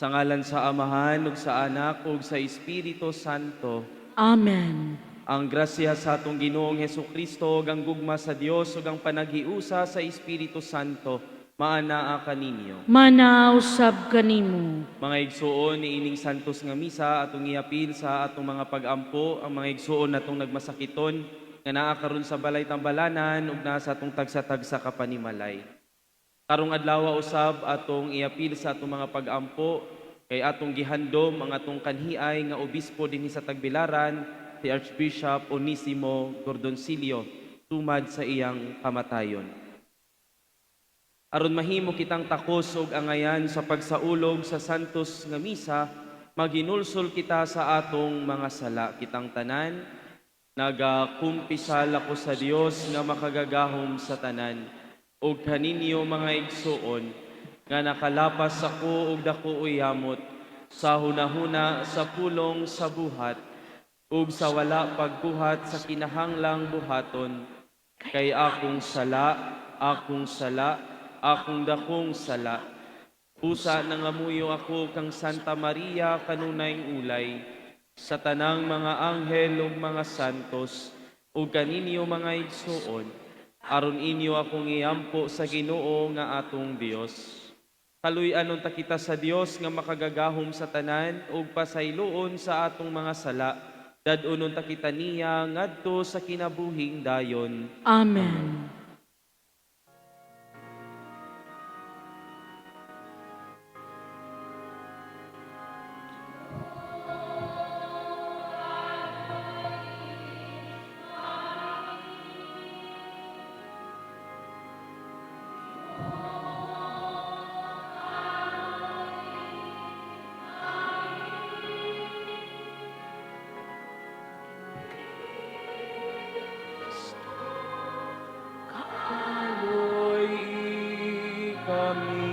Sa ngalan sa Amahan, ug sa Anak, ug sa Espiritu Santo. Amen. Ang grasya sa atong Ginoong Hesukristo, ug ang gugma sa Dios, ug ang panaghiusa sa Espiritu Santo, maanaa kaninyo. Manausab kanimo. Mga igsuon ni ining santos nga misa, atong iapil sa atong mga pag-ampo, ang mga igsuon natong nagmasakiton, nga naa karon sa balay tambalanan, ug nasa atong tagsa-tagsa kapanimalay. Karong adlaw usab atong iapil sa atong mga pag-ampo kay atong gihandom ang atong kanhiay nga obispo dinhi sa Tagbilaran, si Archbishop Onisimo Gordoncillo, tumad sa iyang kamatayon. Aron mahimo kitang takos ug angayan sa pagsaulog sa santos nga misa, maginulsol kita sa atong mga sala. Kitang tanan, nagakumpisal ako sa Dios nga makagagahom sa tanan. O kaninyo mga igsuon, nga nakalapas ako og dako uyamot, sa hunahuna sa pulong sa buhat, ug sa wala pagbuhat sa kinahanglang buhaton, kay akong sala, akong dakong sala. Pusa nangamuyo ako kang Santa Maria kanunayng ulay, sa tanang mga anghel ug mga santos, ug kaninyo mga igsuon, aron inyo akong iampo sa Ginoo nga atong Dios. Kaluy-anon ta kita sa Dios nga makagagahom sa tanan ug pasayloon sa atong mga sala. Dad-unon ta kita niya ngadto sa kinabuhing dayon. Amen. Kaloy kami,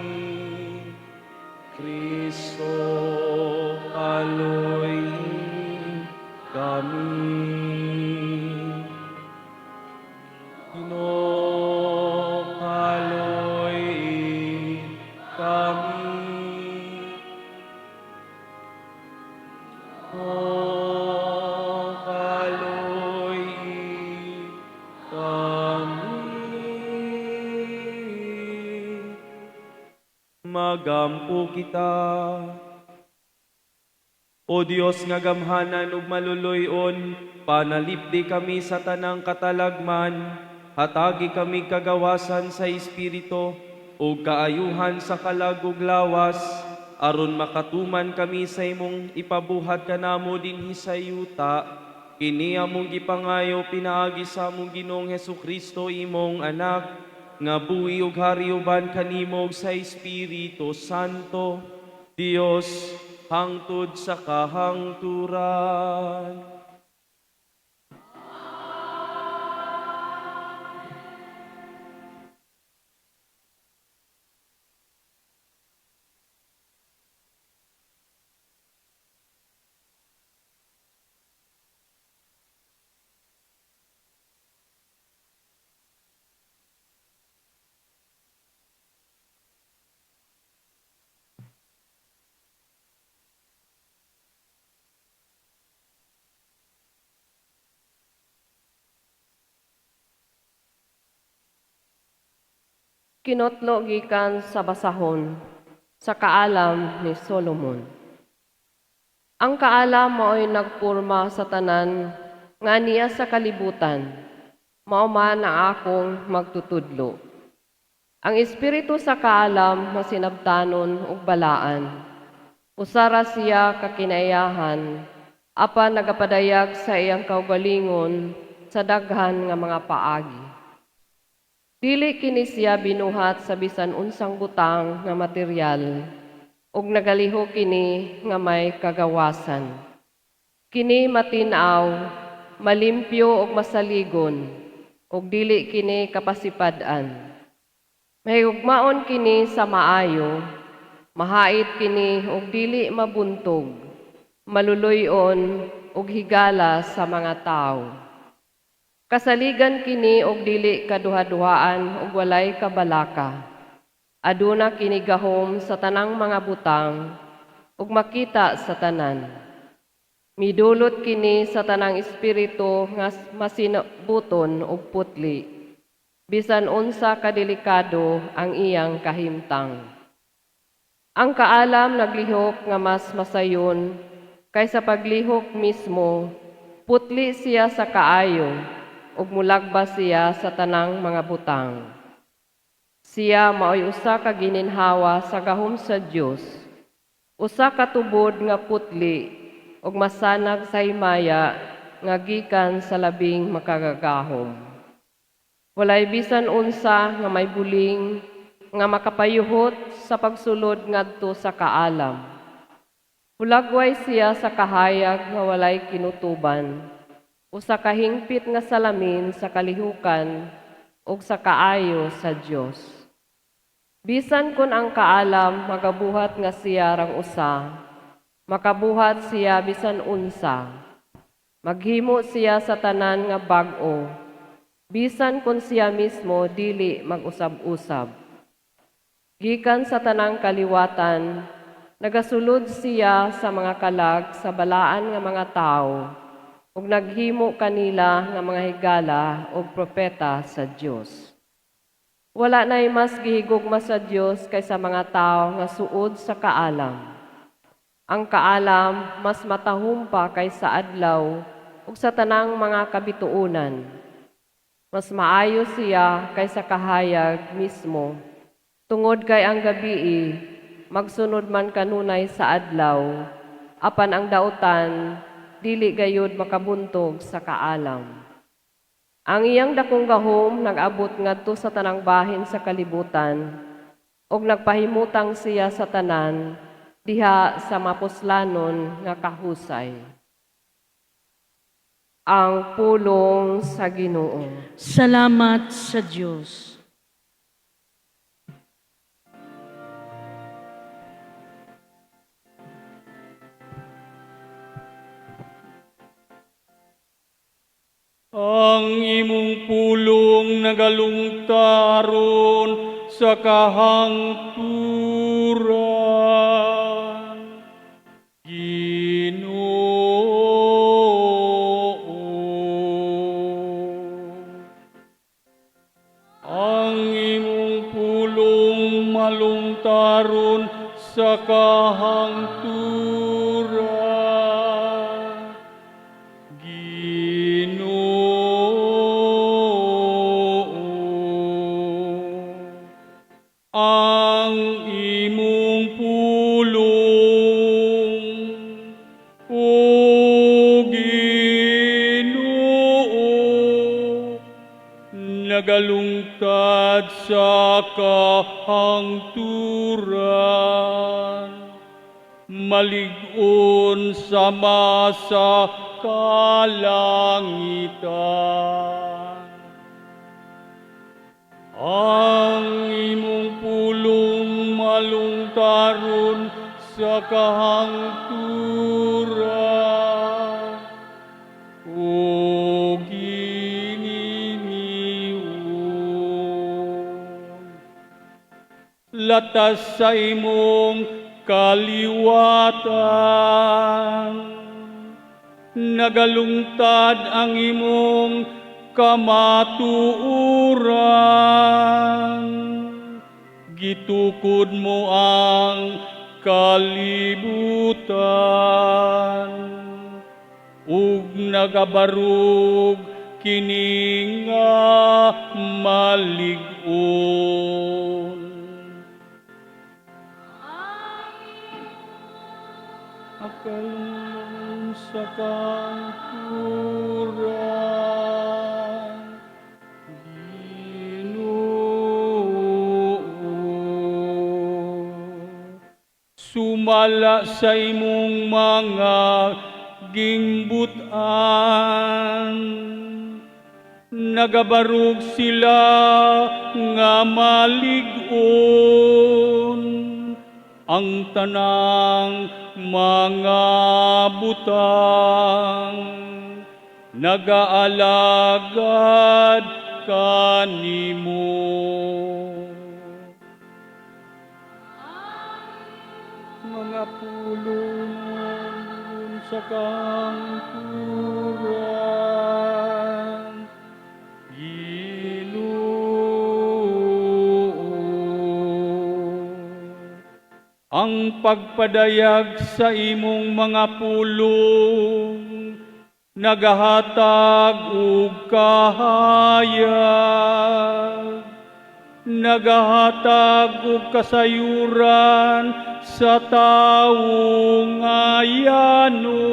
Kristo, kaloy kami. Ginoo, kaloy kami. O kaloy kami. Magampo kita. O Dios nga gamhanan ug maluluy-on, panalipdi kami sa tanang katalagman, hatagi kami kagawasan sa Espiritu, ug kaayuhan sa kalag ug lawas, aron makatuman kami sa imong ipabuhat kanamo dinhi sa yuta. Kini among gipangayo pinaagi sa among Ginoong Hesukristo imong anak, nga buhi ug hari uban kanimo ug sa Espiritu Santo, Dios hangtod sa kahangturan. Kinotlo gikan sa basahon, sa kaalam ni Solomon. Ang kaalam mao'y nagpurma sa tanan, nga niya sa kalibutan, mao man ang akong magtutudlo. Ang espiritu sa kaalam masinabtanon ug balaan. Usara siya kakinayahan, apan nagapadayag sa iyang kaugalingon sa daghan nga mga paagi. Dili kini siya binuhat sa bisan unsang butang nga material, ug nagaliho kini nga may kagawasan. Kini matinaw, malimpyo ug masaligon, ug dili kini kapasipad-an. Mahigugmaon kini sa maayo, mahait kini ug dili mabuntog, maluluyon ug higala sa mga tawo. Kasaligan kini og dili kaduha-duhaan ug walay kabalaka. Aduna kini gahom sa tanang mga butang, ug makita sa tanan. Midulot kini sa tanang espiritu nga masinabuton ug putli, bisan unsa kadelikado ang iyang kahimtang. Ang kaalam naglihok nga mas masayon kaysa paglihok mismo, putli siya sa kaayo ug mulagba siya sa tanang mga butang. Siya maoy usa ka gininhawa sa gahom sa Dios, usa ka tubod nga putli ug masanag sa himaya nga gikan sa labing makagagahom. Walay bisan unsa nga may buling nga makapayuhot sa pagsulod ngadto sa kaalam. Hulagway siya sa kahayag nga walay kinutuban, usa ka hingpit nga salamin sa kalihukan ug sa kaayo sa Dios. Bisan kun ang kaalam magabuhat nga siya rang usa, makabuhat siya bisan unsa. Maghimo siya sa tanan nga bag-o, bisan kun siya mismo dili mag-usab-usab. Gikan sa tanang kaliwatan, nagasulod siya sa mga kalag sa balaan nga mga tao, ug naghimo kanila nga mga higala ug propeta sa Dios. Wala na'y mas gihigugma sa Dios kaysa mga tao nga suod sa kaalam. Ang kaalam mas matahum pa kaysa adlaw ug sa tanang mga kabituunan. Mas maayo siya kaysa kahayag mismo, tungod kay ang gabii magsunod man kanunay sa adlaw, apan ang dautan dili gayud makabuntog sa kaalam. Ang iyang dakong gahom nag-abot ngadto sa tanang bahin sa kalibutan, ug nagpahimutang siya sa tanan diha sa mapuslanon nga kahusay. Ang pulong sa Ginoo. Salamat sa Diyos. Ang imong pulong nagalungtaron sa kahangturan. Ginoo, ang imong pulong malungtaron sa kahangturan. Ang imong pulong, O Ginoo, nagalungtad sa kahangturan, malig-on sa masa kalangitan. Ang imong pulong malungtaron sa kahangturan, O Ginoo. Latas sa imong kaliwatan, nagalungtad ang imong kamatuuran, gitukod mo ang kalibutan, ug nagabarug kini nga malig-on. Akalung sa kanturan, sumala sa imong mga gingbutan, nagabarog sila nga malig-on, ang tanang mga butang, nagaalagad kanimo. mga pulong sa kangkuran. Ginoo, ang pagpadayag sa imong mga pulong nagahatag og kahayag, nagahatag og kasayuran sa taong ayano.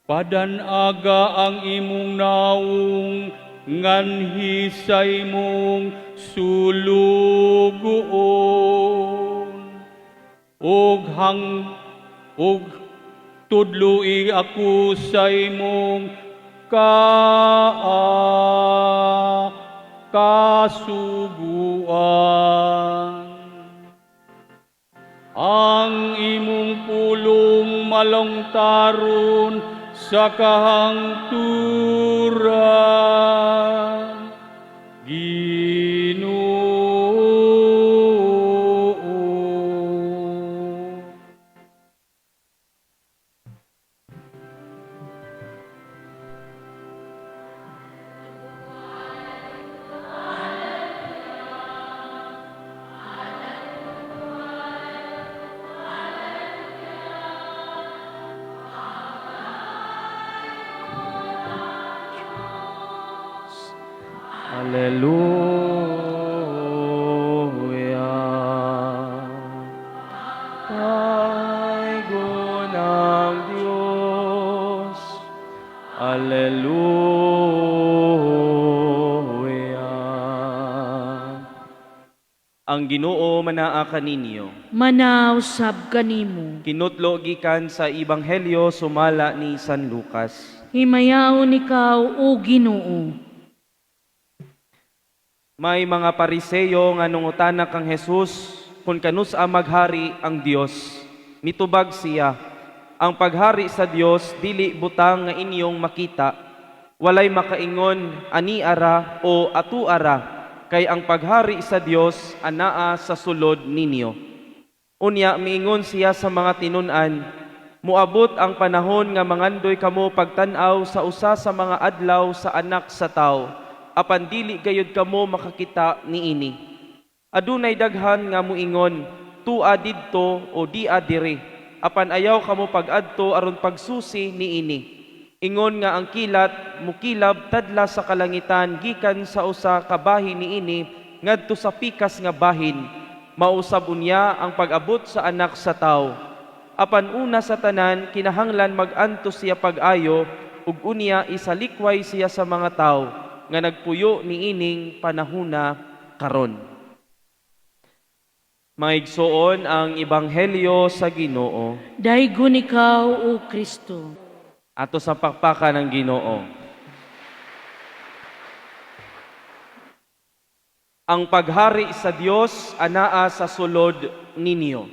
Padanaga ang imong naong nganhi sa imong sulugoon. Og tudloi ako sa imong kasuguan. Ang imong pulong malongtaron sa kahangturan. Ginoo. Hallelujah. Paigo ng Diyos. Hallelujah. Ang Ginoo manaa kaninyo. Manausab kanimo. Kinutlo gikan sa Ebanghelyo sumala ni San Lucas. Himayaon ikaw, O Ginoo. May mga pariseyo nga nungutana kang Jesus kung kanus-a maghari ang Dios. Mitubag siya, ang paghari sa Dios dili butang nga inyong makita, walay makaingon ani ara o atu ara, kay ang paghari sa Dios anaa sa sulod ninyo. Unya miingon siya sa mga tinun-an, muabot ang panahon nga mangandoy kamo pagtan-aw sa usa sa mga adlaw sa anak sa tao, apan dili gayud kamo makakita niini. Adunay daghan nga muingon, tua didto o dia diri, apan ayaw kamo pag-adto aron pagsusi niini. Ingon nga ang kilat mukilab tadla sa kalangitan gikan sa usa ka bahin niini ngadto sa pikas nga bahin. Mausab unya ang pag-abot sa anak sa tao. Apan una sa tanan kinahanglan mag-anto siya pag-ayo ug unya isalikway siya sa mga tao nga nagpuyo niining panahuna karon. Mga igsoon ang Ebanghelyo sa Ginoo. Daygon ikaw, O Kristo. Ato sa pakpaka ng Ginoo. Ang paghari sa Dios anaa sa sulod ninyo.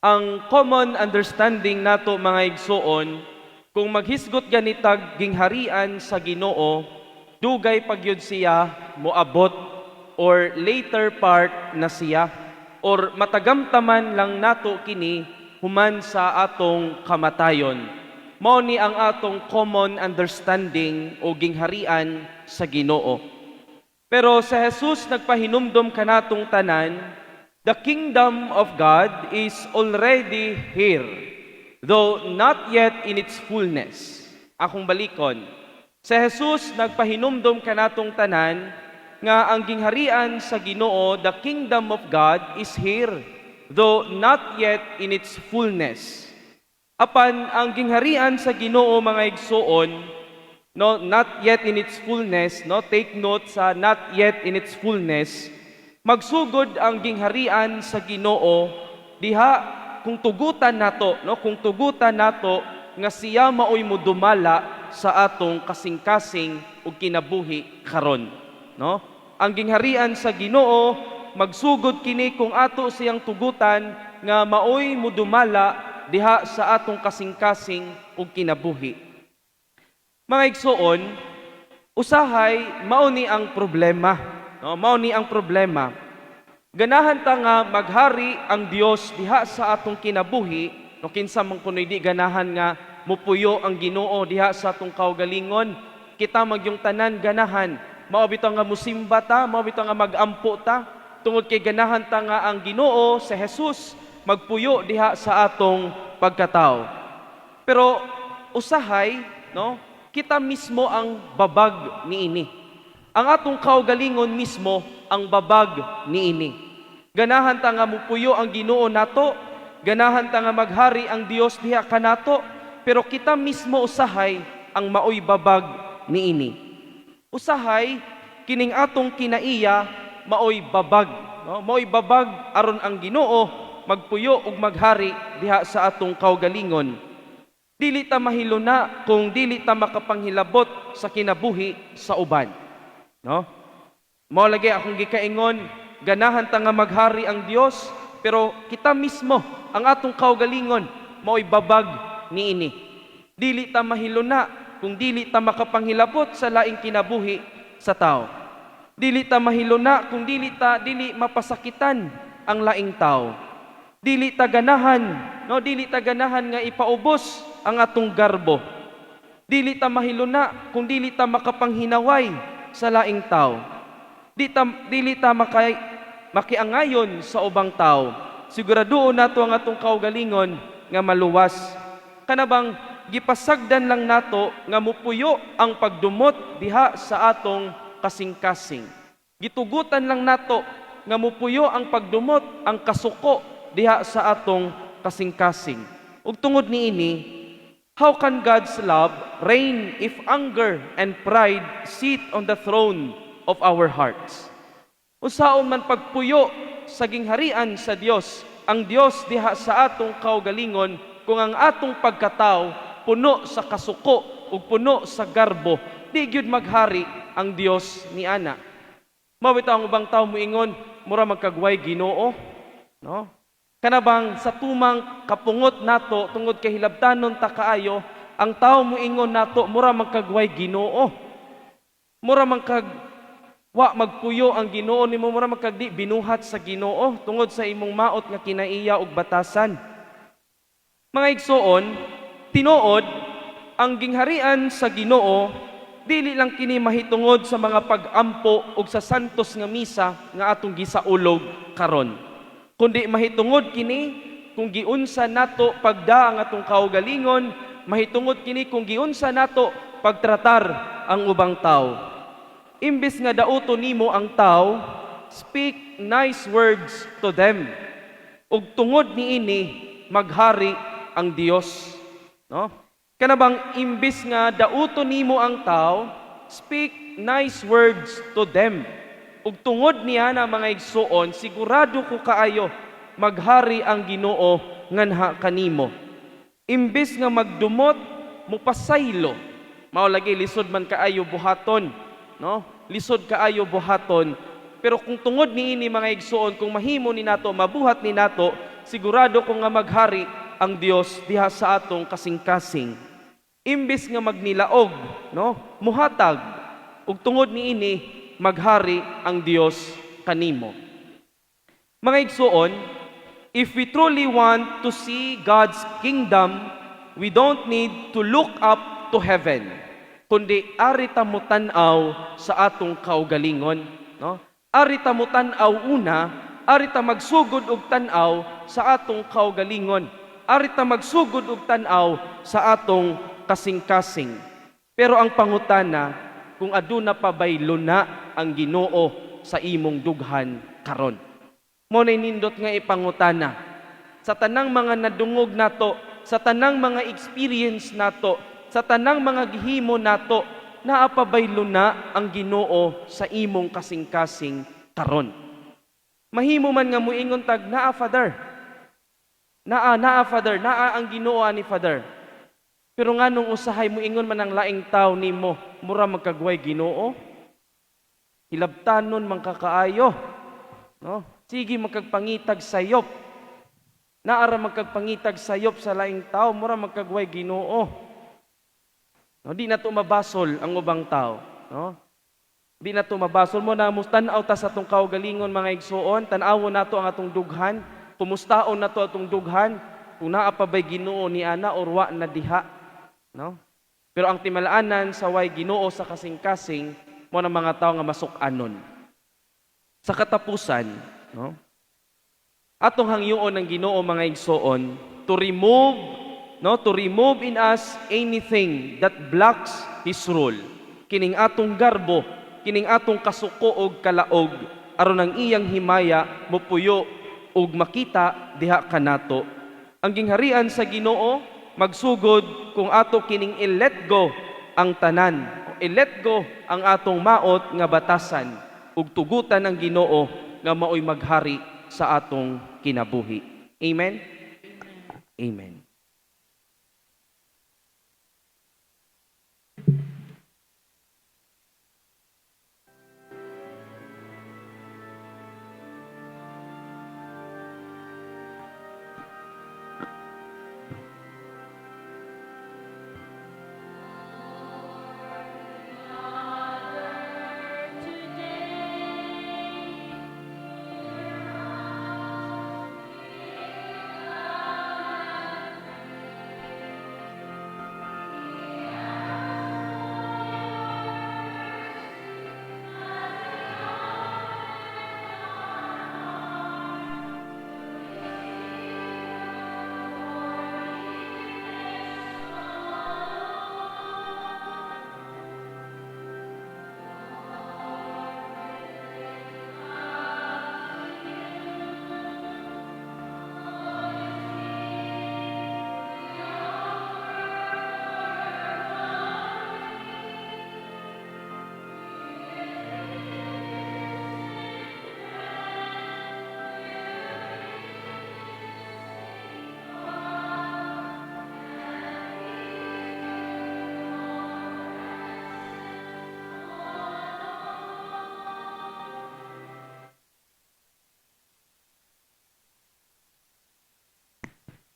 Ang common understanding nato mga igsoon, kung maghisgot ganitag gingharian sa Ginoo, dugay pagyud siya moabot or later part na siya or matagamtaman lang nato kini human sa atong kamatayon. Mao ni ang atong common understanding o gingharian sa Ginoo. Pero sa Jesus nagpahinumdom kanatong tanan, the kingdom of God is already here, though not yet in its fullness. Akong balikon. Sa Jesus nagpahinumdom kanatong tanan nga ang gingharian sa Ginoo, the kingdom of God is here, though not yet in its fullness. Apan ang gingharian sa Ginoo mga igsoon, no, not yet in its fullness, no, take note sa not yet in its fullness. Magsugod ang gingharian sa Ginoo diha kung tugutan nato, no, kung tugutan nato nga siya maoy modumala sa atong kasing-kasing ug kinabuhi karon, no? Ang gingharian sa Ginoo magsugod kini kung ato siyang tugutan nga maoy modumala diha sa atong kasing-kasing ug kinabuhi. Mga igsoon, usahay mao ni ang problema, no? Mao ni ang problema. Ganahan ta nga maghari ang Dios diha sa atong kinabuhi, no kinsa man kuno di ganahan nga mupuyo ang Ginoo diha sa atong kaugalingon, kita magyong tanan ganahan, mao bitaw nga musimba ta, mao bitaw nga magampo ta, tungod kay ganahan ta nga ang Ginoo sa Jesus magpuyo diha sa atong pagkatao. Pero usahay, no, kita mismo ang babag niini. Ang atong kaugalingon mismo ang babag niini. Ganahan ta nga mupuyo ang Ginoo nato, ganahan ta nga maghari ang Dios diha kanato, pero kita mismo usahay ang maoy babag niini. Usahay kining atong kinaiya maoy babag, no? Maoy babag aron ang Ginoo magpuyo ug maghari diha sa atong kaugalingon. Dili ta mahiluna kung dili ta makapanghilabot sa kinabuhi sa uban. No? Mao lagi akong gikaingon, ganahan ta nga maghari ang Dios, pero kita mismo ang atong kaugalingon maoy babag niini. Dili ta mahiluna kung dili ta makapanghilabot sa laing kinabuhi sa tao. Dili ta mahiluna kung dili mapasakitan ang laing tao. Dili ta ganahan nga ipaubos ang atong garbo. Dili ta mahiluna kung dili ta makapanghinaway sa laing tao. Dili ta makiangayon sa ubang tao. Siguraduon nato ang atong kaugalingon nga maluwas. Kanabang gipasagdan lang nato nga mupuyo ang pagdumot diha sa atong kasing-kasing. Gitugutan lang nato nga mupuyo ang pagdumot, ang kasuko diha sa atong kasing-kasing. Ug tungod niini, how can God's love reign if anger and pride sit on the throne of our hearts? Usaon man pagpuyo sa gingharian sa Dios, ang Dios diha sa atong kaugalingon, kung ang atong pagkatao puno sa kasuko ug puno sa garbo, di gyud maghari ang Dios ni ana. Mao bitaw ang ubang tawo moingon, mura magkagway Ginoo, no? Kanabang sa tumang kapungot nato tungod kay hilabtanon ta kaayo, ang tawo moingon nato mura magkagway Ginoo. Mura wa magpuyo ang Ginoo nimo, mura magkagdi binuhat sa Ginoo tungod sa imong maot nga kinaiya ug batasan. Mga igsoon, tinuod ang gingharian sa Ginoo dili lang kini mahitungod sa mga pag-ampo ug sa santos nga misa nga atong gisaulog karon, kundi mahitungod kini kung giunsa nato pagda ang atong kaugalingon, mahitungod kini kung giunsa nato pagtratar ang ubang tao. Imbes nga dauto nimo ang tao, speak nice words to them. Ug tungod niini maghari ang Dios, no? Kanabang imbes nga dauto nimo ang tao, speak nice words to them. Ug tungod niya na mga igsuon, sigurado ko kaayo maghari ang Ginoo nganha kanimo. Imbes nga magdumot, mupasaylo. Mao lagi lisod man kaayo buhaton, no? Lisod kaayo buhaton. Pero kung tungod niini mga igsuon, kung mahimo ni nato, mabuhat ni nato, sigurado ko nga maghari ang Dios diha sa atong kasing-kasing. Imbes nga magnilaog, no? Muhatag. Ug tungod niini maghari ang Dios kanimo. Mga igsuon, if we truly want to see God's kingdom, we don't need to look up to heaven, kundi ari ta mo tan-aw sa atong kaugalingon, no? Ari ta mo tan-aw una, ari ta magsugod og tan-aw sa atong kaugalingon. Ari ta magsugod og tan-aw sa atong kasing-kasing. Pero ang pangutana, kung aduna pa bay luna ang Ginoo sa imong dughan karon. Mo nay nindot nga ipangutana. Sa tanang mga nadungog nato, sa tanang mga experience nato, sa tanang mga gihimo nato, naa pa bay luna ang Ginoo sa imong kasing-kasing karon. Mahimo man nga muingon tag naa Father. Naa Father, naa ang Ginoo ani Father. Pero nganong usahay mo ingon man ang laing tao nimo, mura magkagway Ginoo? Hilabtanon man kakaayo, no? Sige magkagpangitag sayop. Naara magkagpangitag sayop sa laing tao, mura magkagway Ginoo. No, di na to mabasol ang ubang tao, no? Di na to mabasol mo na tan-aw ta sa atong kaugalingon mga igsuon, tan-awon nato ang atong dughan, kumustaon nato atong dughan, kung naa pa ba'y Ginoo ni ana or wa na diha, no? Pero ang timalaanan sa way Ginoo sa kasing-kasing mo ng mga tao nga masuk-anon. Sa katapusan, no? Atong hangyoon ng Ginoo mga igsuon to remove in us anything that blocks his rule. Kining atong garbo, kining atong kasuko og kalaog aron ang iyang himaya mopuyo ug makita diha kanato. Ang gingharian sa Ginoo magsugod kung ato kining i-let go ang tanan, i-let go ang atong maot nga batasan ug tugutan ang Ginoo nga maoy maghari sa atong kinabuhi. Amen. Amen.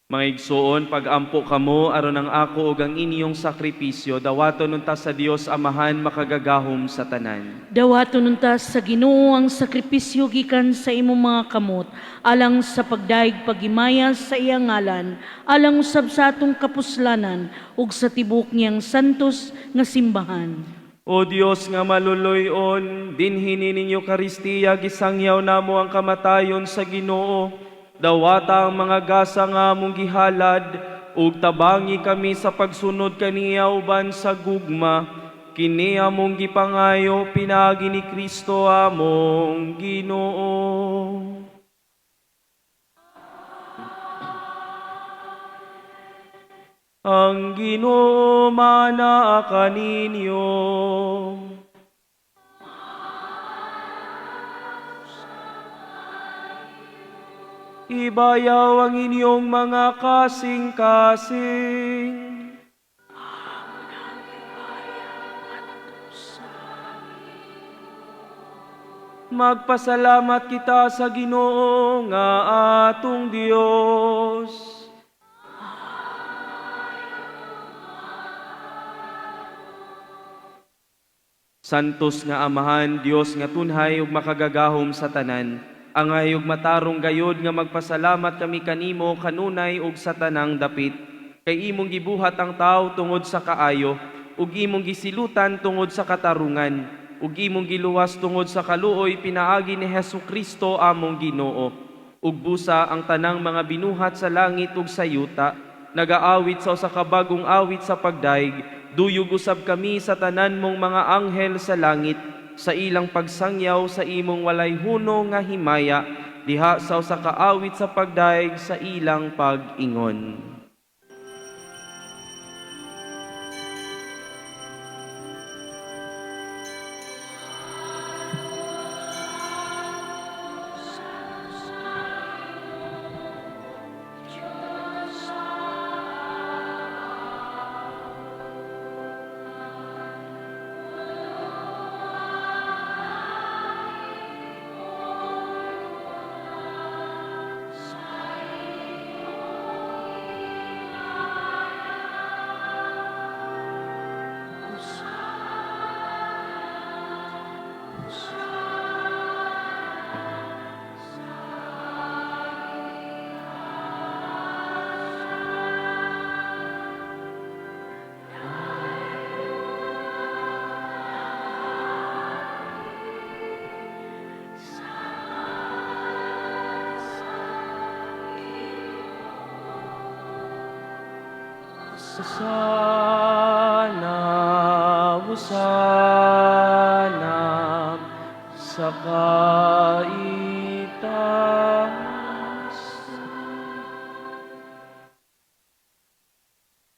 Mga igsuon, pag-ampo kamo aron ang ako ug ang inyong sakripisyo dawaton nunta sa Dios Amahan makagagahom sa tanan. Dawaton nunta sa Ginoo ang sakripisyo gikan sa imong mga kamot, alang sa pagdaig pagimaya sa iyang ngalan, alang usab sa atong kapuslanan ug sa tibok niyang santos nga simbahan. O Dios nga maluloy-on, dinhini ninyo Karistiya gisangyaw namo ang kamatayon sa Ginoo. Dawata ang mga gasa nga among gihalad, ug tabangi kami sa pagsunod kaniya uban sa gugma, kini among gipangayo pinagi ni Kristo among Ginoo. Ang Ginoo manaa kaninyo. Ibayaw ang inyong mga kasing-kasing. Magpasalamat kita sa Ginoo nga atong Dios. Santos nga Amahan, Dios nga tunhay ug makagagahom sa tanan, angay ug matarong gayod nga magpasalamat kami kanimo kanunay ug sa tanang dapit. Kay imong gibuhat ang tao tungod sa kaayo, ug imong gisilutan tungod sa katarungan, ug imong giluwas tungod sa kaluoy pinaagi ni Hesukristo among Ginoo. Ug busa ang tanang mga binuhat sa langit ug sa yuta, nagaawit sa usa ka bagong awit sa pagdaig, duyog usab kami sa tanan mong mga anghel sa langit, sa ilang pagsangyaw sa imong walay huno nga himaya, diha sa usa ka awit sa pagdaig sa ilang pag-ingon. Hosana, Hosana, sa kaitaas.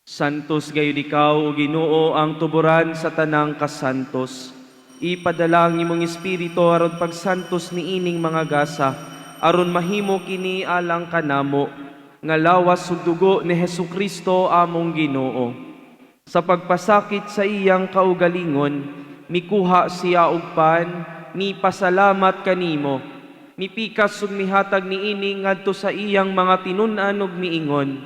Santos gayud ikaw, o Ginoo, ang tuburan sa tanang kasantos. Ipadala ang imong espiritu aron pagsantos ni ining mga gasa, aron mahimo kini alang kanamo, nga lawas ug dugo ni Hesukristo among Ginoo. Sa pagpasakit sa iyang kaugalingon, mikuha siya og pan, mipasalamat kanimo, mipikas ug mihatag niini ngadto sa iyang mga tinun-an ug miingon,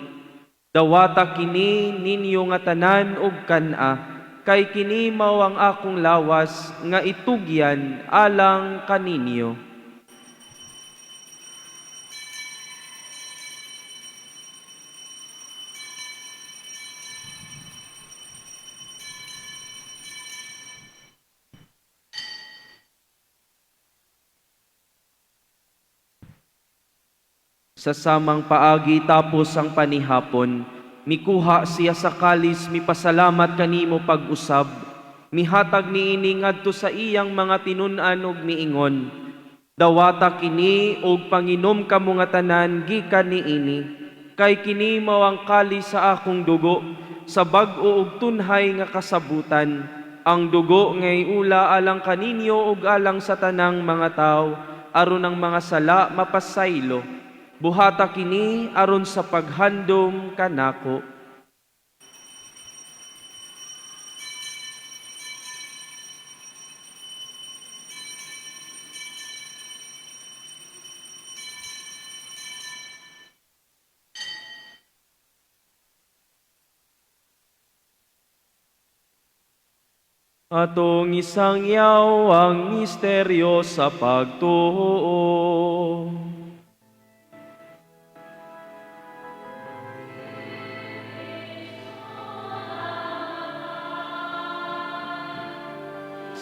dawata kini ninyo nga tanan ug kan-a, kay kini mao ang akong lawas nga itugyan alang kaninyo. Sa samang paagi tapos ang panihapon, mikuha siya sa kalis, mipasalamat kanimo pag-usab, mihatag niini ngadto sa iyang mga tinun-an ug miingon, dawata kini og panginom kamo nga tanan gikan niini, kay kini mao ang kalis sa akong dugo, sa bag-o ug tunhay nga kasabutan, ang dugo nga iula alang kaninyo ug alang sa tanang mga tawo, aron ang mga sala mapasaylo. Buhata kini aron sa paghandom kanako. Atong isang yaw ang misteryo sa pagtuo.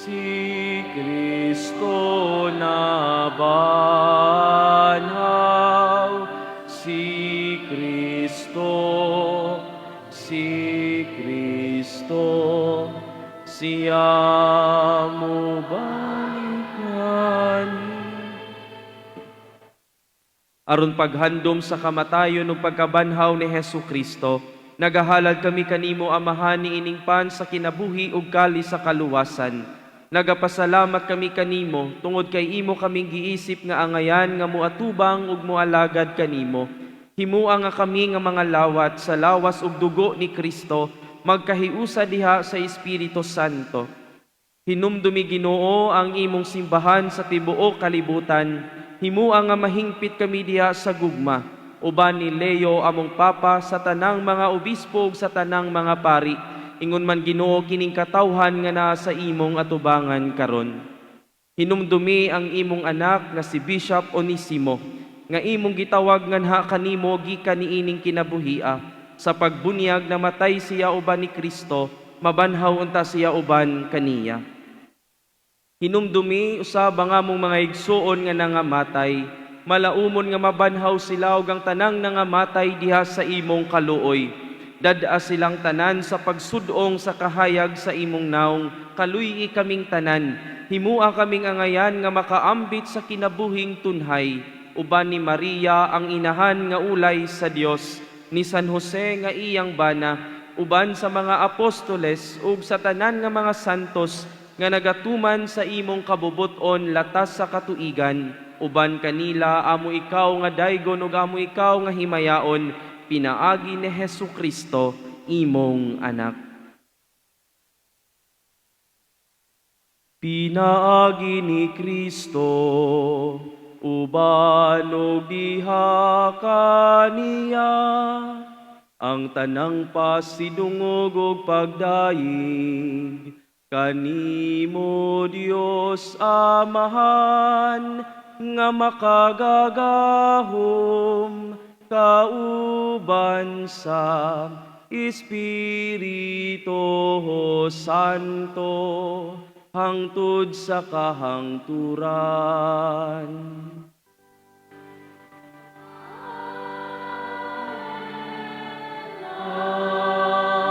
Si Kristo na banhaw, si Kristo, siya mo balikan. Aron paghandom sa kamatayon ug pagkabanhaw ni Hesukristo, nagahalad kami kanimo amahan ni ining pan sa kinabuhi ug kali sa kaluwasan. Nagapasalamat kami kanimo tungod kay imo kaming giisip nga angayan nga muatubang ug mualagad kanimo. Himua nga kami nga mga lawat sa lawas ug dugo ni Kristo magkahiusa diha sa Espiritu Santo. Hinumdumi Ginoo ang imong simbahan sa tibuok kalibutan. Himua nga mahingpit kami diha sa gugma. Uban ni Leo among papa sa tanang mga obispo ug sa tanang mga pari. Ingon man Ginoo kining katawhan nga naa sa imong atubangan karon. Hinumdumi ang imong anak nga si Bishop Onesimo, nga imong gitawag nganha kanimo gikan niining kinabuhia, sa pagbunyag na matay siya uban ni Kristo, mabanhaw unta siya uban kaniya. Hinumdumi usab ang among mga igsuon nga nangamatay, malaumon nga mabanhaw sila ug ang tanang nangamatay diha sa imong kaluoy. Dada silang tanan sa pagsudong sa kahayag sa imong naong, kaluy kaming tanan. Himua kaming angayan nga makaambit sa kinabuhing tunhay, uban ni Maria ang inahan nga ulay sa Dios, ni San Jose nga iyang bana, uban sa mga apostoles ug sa tanan nga mga santos nga nagatuman sa imong kabubuton latas sa katuigan, uban kanila amo ikaw nga daygon ug amo ikaw nga himayaon, pinaagi ni Hesukristo, imong anak. Pinaagi ni Kristo, uban ug diha kaniya, ang tanang pasidungog ug pagdaig, kanimo Dios Amahan, nga makagagahom, kauban sa Espiritu Santo, hangtod sa kahangturan. Amen.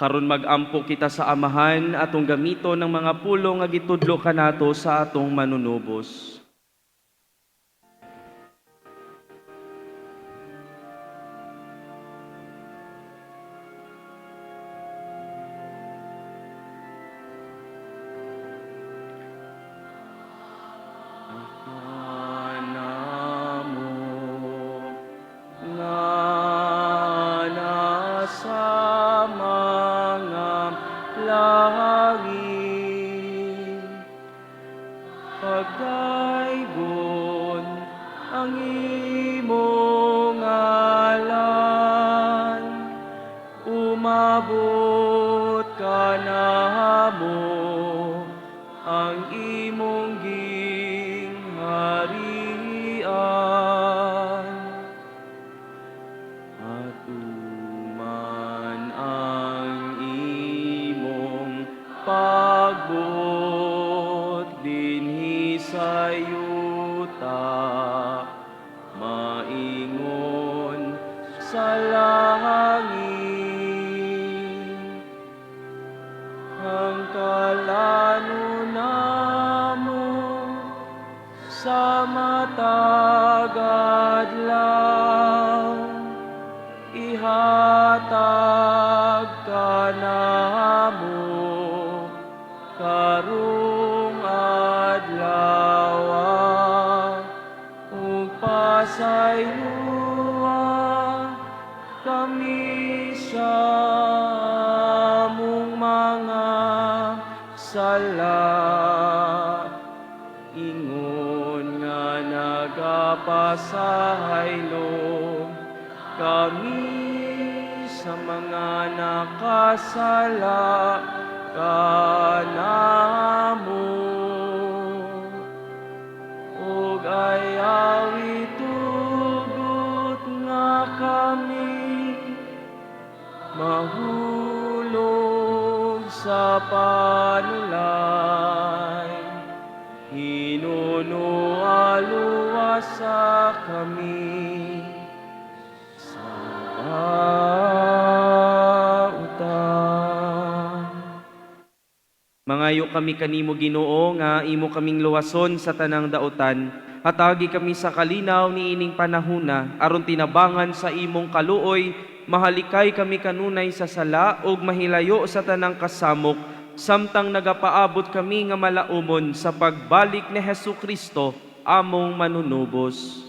Karon magampo kita sa amahan atong gamito ng mga pulong nga gitudlo kanato sa atong manunubos. Pagdaybon ang imong ngalan, umabot ka namo ang imong gingharian. Atuman ang imong pagbuot dinhi sa yuta, maingon sa langit. Ang kalano namo sa matag adlaw, ihatag ka namo karong adlaw, ug pasayloa kami sa among mga sala. Ingon nga nagapasahaylo kami sa mga nakasala kanamo, ug ayawi tugot nga kami mahulog sa panulay. Hinunualuwasa kami sa pautan. Mangayo kami kanimo Ginoo nga imo kaming luwason sa tanang dautan. Hatagi kami sa kalinaw niining panahuna aron tinabangan sa imong kaluoy, mahalikay kami kanunay sa sala ug mahilayo sa tanang kasamok, samtang nagapaabot kami nga malaumon sa pagbalik ni Hesukristo among manunubos.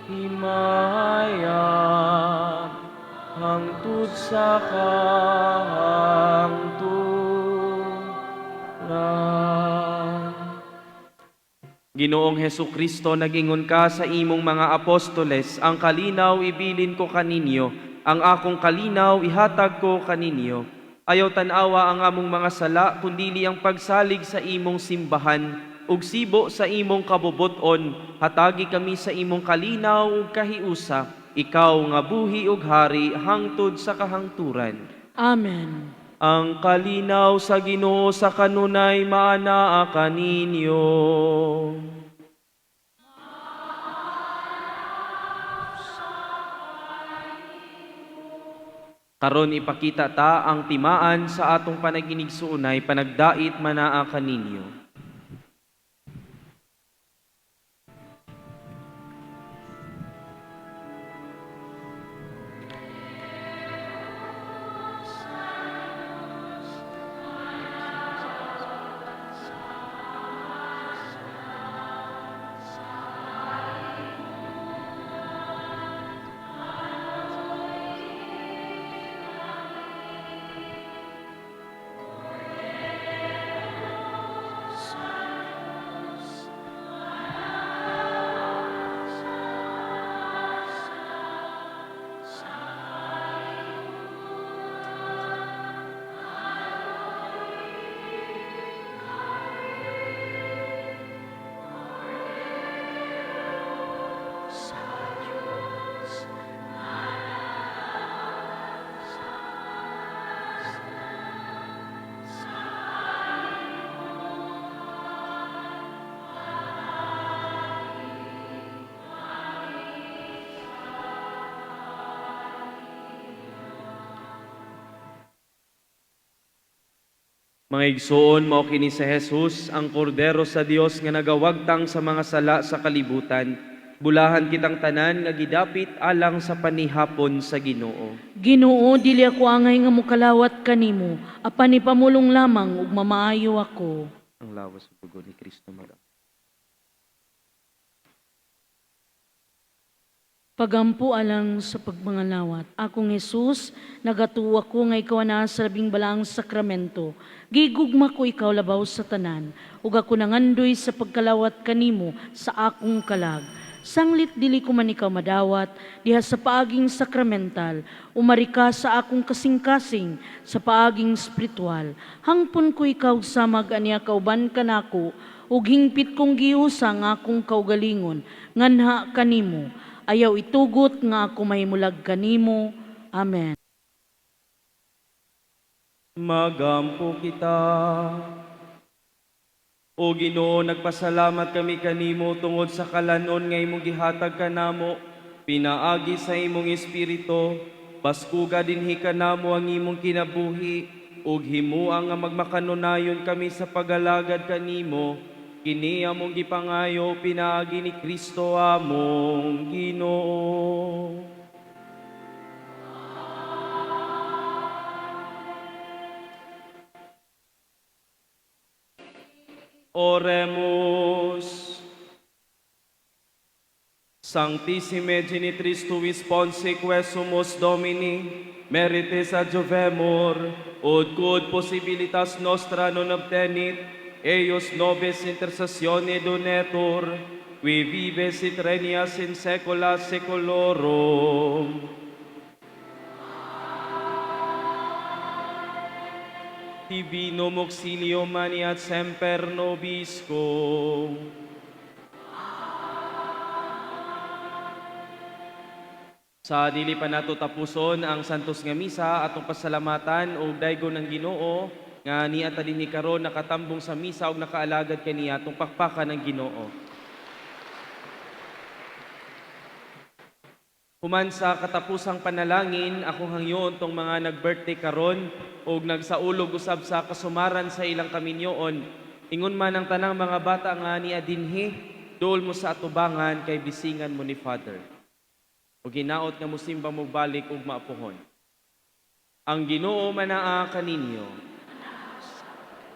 Himaya hangtod sa kahangturan. Ginoong Hesukristo, nagingon ka sa imong mga apostoles, ang kalinaw ibilin ko kaninyo, ang akong kalinaw ihatag ko kaninyo. Ayaw tanawa ang among mga sala, kundili ang pagsalig sa imong simbahan, ug sibo sa imong kabubuton, hatagi kami sa imong kalinaw ug kahiusa, ikaw nga buhi ug hari hangtod sa kahangturan. Amen. Ang kalinaw sa Ginoo sa kanunay maanaa kaninyo. Karon ipakita ta ang timaan sa atong panaginig suunay, panagdait manaa kaninyo. Mga igsoon, mao kini si Jesus, ang kordero sa Dios nga nagawagtang sa mga sala sa kalibutan. Bulahan kitang tanan nga gidapit alang sa panihapon sa Ginoo. Ginoo, dili ako angay nga mukalawat kanimo, apan ipamulong lamang ug mamaayo ako. Ang lawas ug dugo ni Kristo maga. Pagampo alang sa pagmangalawat. Akong Jesus, nagatuwa ko nga ikaw na sa labing balaang sakramento. Gigugma ko ikaw labaw sa tanan, ug ako nangandoy sa pagkalawat kanimo sa akong kalag. Sanglit dili ko man ikaw madawat, diha sa paaging sakramental, umari ka sa akong kasing-kasing, sa paaging spiritual. Hangpon ko ikaw samag aniya kauban kanako, ug hingpit kong giusa nga akong kaugalingon, nganha kanimo. Ayaw itugot nga ako mahimulag kanimo. Amen. Magampo kita. O Ginoo, nagpasalamat kami kanimo tungod sa kalanon nga imong gihatag kanamo, pinaagi sa imong espiritu, baskuga dinhi kanamo ang imong kinabuhi, ug himuang nga magmakanunayon kami sa pagalagad kanimo. Kini among gipangayo pinaagi ni Kristo among Ginoo. Oremus. Sanctissime Genitris tuis ponse quesumus Domini, merites adjuvemur, ut quod possibilitas nostra non obtenit, eius nobis intercessione donetur, qui vives et regnias in saecula saeculorum. Divinum auxilium maniat semper nobiscum. Sa dili pa nato tapuson ang santos nga misa atong pasalamatan og daygon ng Ginoo nga niya dinhi karon nakatambong sa misa ug nakaalagad kaniya atong pakpakan ng Ginoo. Human sa katapusang panalangin, akong hangyoon tong mga nag-birthday karon ug nagsaulog usab sa kasumaran sa ilang kaminyoon. Ingon man ang tanang mga bata nga niya dinhi, duol mo sa atubangan kay bisingan mo ni Father. O ginaot nga musimba mo balik ug maapuhon. Ang Ginoo manaa kaninyo.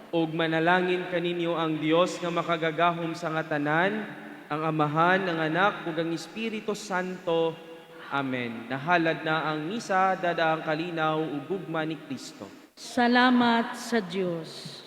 Ug manalangin kaninyo ang Dios nga makagagahom sa nga tanan, ang Amahan, ang Anak ug ang Espiritu Santo. Amen. Nahalad na ang misa, dadaang kalinaw ug gugma ni Kristo. Salamat sa Diyos.